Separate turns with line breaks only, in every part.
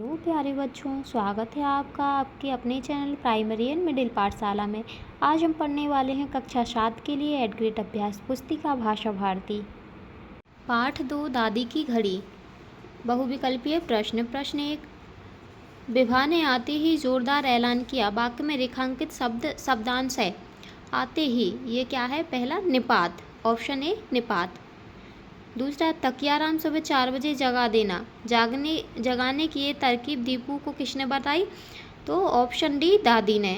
Hello प्यारे बच्चों, स्वागत है आपका आपके अपने चैनल प्राइमरी एंड मिडिल पाठशाला में। आज हम पढ़ने वाले हैं कक्षा 7 के लिए एड ग्रेड अभ्यास पुस्तिका भाषा भारती पाठ 2 दादी की घड़ी। बहुविकल्पीय प्रश्न। प्रश्न 1, विभा ने आते ही जोरदार ऐलान किया। वाक्य में रेखांकित शब्दांश है। आते ही ये क्या है? पहला निपात, ऑप्शन ए निपात। दूसरा, तकियाराम सुबह 4 बजे जगा देना। जगाने की ये तरकीब दीपू को किसने बताई? तो ऑप्शन डी दादी ने।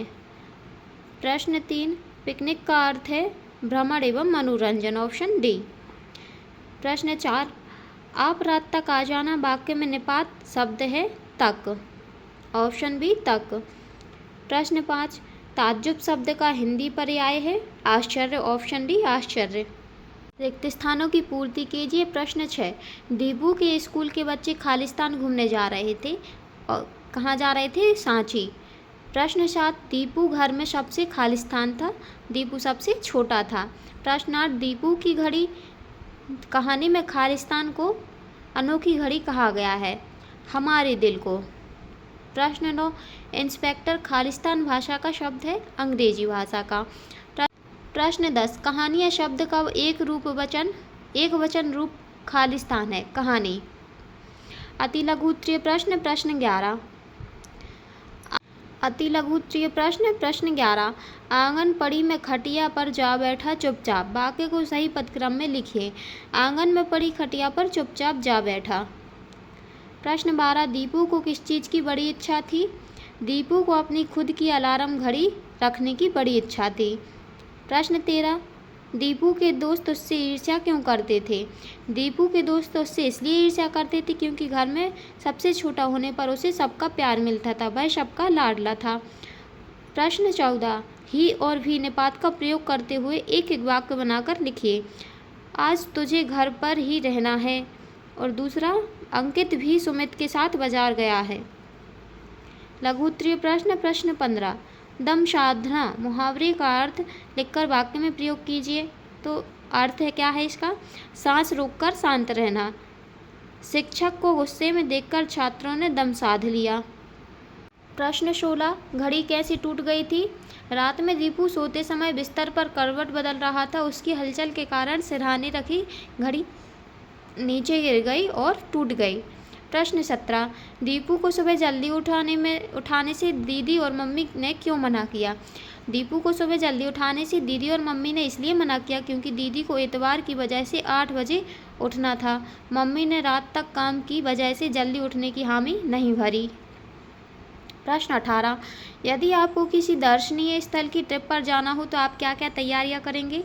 प्रश्न 3, पिकनिक का अर्थ है भ्रमण एवं मनोरंजन, ऑप्शन डी। प्रश्न 4, आप रात तक आ जाना। वाक्य में निपात शब्द है तक, ऑप्शन बी तक। प्रश्न 5, ताज्जुब शब्द का हिंदी पर्याय है आश्चर्य, ऑप्शन डी आश्चर्य। रिक्त स्थानों की पूर्ति कीजिए। प्रश्न 6, दीपू के स्कूल के बच्चे खालिस्तान घूमने जा रहे थे और कहाँ जा रहे थे? सांची। प्रश्न 7, दीपू घर में सबसे खालिस्तान था। दीपू सबसे छोटा था। प्रश्न 8, दीपू की घड़ी कहानी में खालिस्तान को अनोखी घड़ी कहा गया है, हमारे दिल को। प्रश्न 9, इंस्पेक्टर खालिस्तान भाषा का शब्द है अंग्रेजी भाषा का। प्रश्न 10, कहानियाँ शब्द का एक वचन रूप खालिस्तान है, कहानी। अति लघु उत्तरीय प्रश्न। प्रश्न 11, अति लघु उत्तरीय प्रश्न। प्रश्न 11, आंगन पड़ी में खटिया पर जा बैठा चुपचाप। वाक्य को सही पदक्रम में लिखिए। आंगन में पड़ी खटिया पर चुपचाप जा बैठा। प्रश्न 12, दीपू को किस चीज़ की बड़ी इच्छा थी? दीपू को अपनी खुद की अलार्म घड़ी रखने की बड़ी इच्छा थी। प्रश्न 13, दीपू के दोस्त उससे ईर्ष्या क्यों करते थे? दीपू के दोस्त उससे इसलिए ईर्ष्या करते थे क्योंकि घर में सबसे छोटा होने पर उसे सबका प्यार मिलता था, वह सबका लाडला था। प्रश्न 14, ही और भी निपात का प्रयोग करते हुए एक एक वाक्य बनाकर लिखिए। आज तुझे घर पर ही रहना है। और दूसरा, अंकित भी सुमित के साथ बाजार गया है। लघु उत्तरीय प्रश्न। प्रश्न 15, दम साधना मुहावरे का अर्थ लिखकर वाक्य में प्रयोग कीजिए। तो अर्थ है क्या है इसका? सांस रोककर शांत रहना। शिक्षक को गुस्से में देखकर छात्रों ने दम साध लिया। प्रश्न 16, घड़ी कैसे टूट गई थी? रात में दीपू सोते समय बिस्तर पर करवट बदल रहा था। उसकी हलचल के कारण सिरहाने रखी घड़ी नीचे गिर गई और टूट गई। प्रश्न 17, दीपू को सुबह जल्दी उठाने से दीदी और मम्मी ने क्यों मना किया? दीपू को सुबह जल्दी उठाने से दीदी और मम्मी ने इसलिए मना किया क्योंकि दीदी को इतवार की वजह से 8 बजे उठना था। मम्मी ने रात तक काम की वजह से जल्दी उठने की हामी नहीं भरी। प्रश्न 18, यदि आपको किसी दर्शनीय स्थल की ट्रिप पर जाना हो तो आप क्या क्या तैयारियां करेंगे?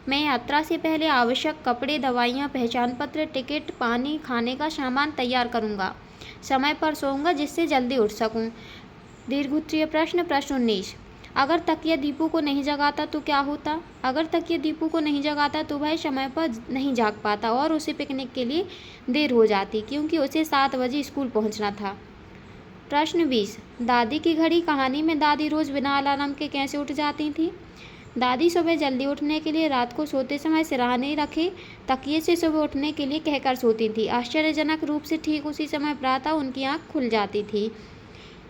मैं यात्रा से पहले आवश्यक कपड़े, दवाइयाँ, पहचान पत्र, टिकट, पानी, खाने का सामान तैयार करूँगा। समय पर सोऊंगा जिससे जल्दी उठ सकूँ। दीर्घोत्तरीय प्रश्न। प्रश्न 19, अगर तकिया दीपू को नहीं जगाता तो क्या होता? अगर तकिया दीपू को नहीं जगाता तो वह समय पर नहीं जाग पाता और उसे पिकनिक के लिए देर हो जाती क्योंकि उसे 7 बजे स्कूल पहुँचना था। प्रश्न 20, दादी की घड़ी कहानी में दादी रोज़ बिना अलार्म के कैसे उठ जाती थी? दादी सुबह जल्दी उठने के लिए रात को सोते समय सिरहाने रखे तकिए से सुबह उठने के लिए कहकर सोती थी। आश्चर्यजनक रूप से ठीक उसी समय प्रातः उनकी आँख खुल जाती थी।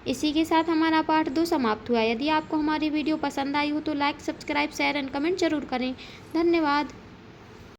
इसी के साथ हमारा पाठ 2 समाप्त हुआ। यदि आपको हमारी वीडियो पसंद आई हो तो like, subscribe, share and comment जरूर करें। धन्यवाद।